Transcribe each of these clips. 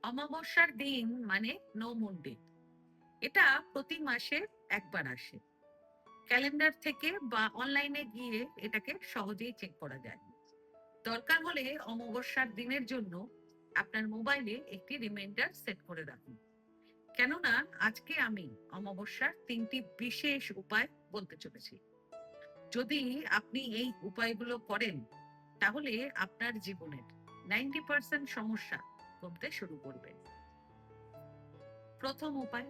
অমাবস্যার দিন মানে নো মুন ডে। এটা প্রতি মাসে একবার আসে। ক্যালেন্ডার থেকে বা অনলাইনে গিয়ে এটাকে সহজেই চেক করা যায়। দরকার হলে অমাবস্যার দিনের জন্য আপনার মোবাইলে একটি রিমাইন্ডার সেট করে রাখুন। কেননা আজকে আমি অমাবস্যার 3টি বিশেষ উপায় বলতে চলেছি। যদি আপনি এই উপায়গুলো করেন, তাহলে আপনার জীবনের 90% সমস্যা কমতে শুরু করবে। প্রথম উপায়,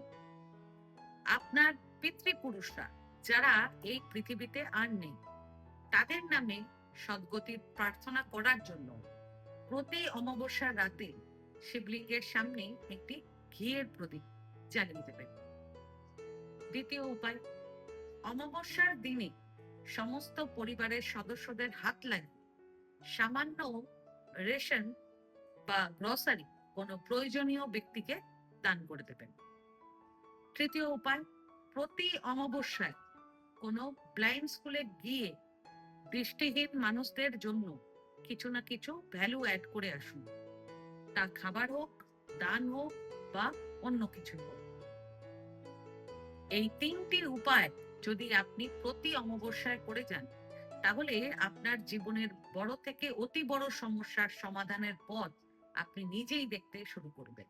আপনার পিতৃপুরুষরা যারা এই পৃথিবীতে আর নেই, তাদের নামে সদ্গতির প্রার্থনা করার জন্য প্রতি অমাবস্যার রাতে শিবলিঙ্গের সামনে একটি ঘিয়ের প্রদীপ জ্বালিয়ে দেবেন। দ্বিতীয় উপায়, অমাবস্যার দিনে সমস্ত পরিবারের সদস্যদের হাত লাগিয়ে সামান্য রেশন বা গ্রসারি কোনো প্রয়োজনীয় ব্যক্তিকে দান করে দেবেন। তৃতীয় উপায়, প্রতি অমাবস্যায় কোনো ব্লাইন্ড স্কুলে গিয়ে দৃষ্টিহীন মানুষদের জন্য কিছু না কিছু ভ্যালু অ্যাড করে আসুন। তা খাবার হোক, দান হোক বা অন্য কিছু হোক। এই 3টি উপায় যদি আপনি প্রতি অমাবস্যায় করে যান, তাহলে আপনার জীবনের বড় থেকে অতি বড় সমস্যার সমাধানের পথ আপনি নিজেই দেখতে শুরু করবেন।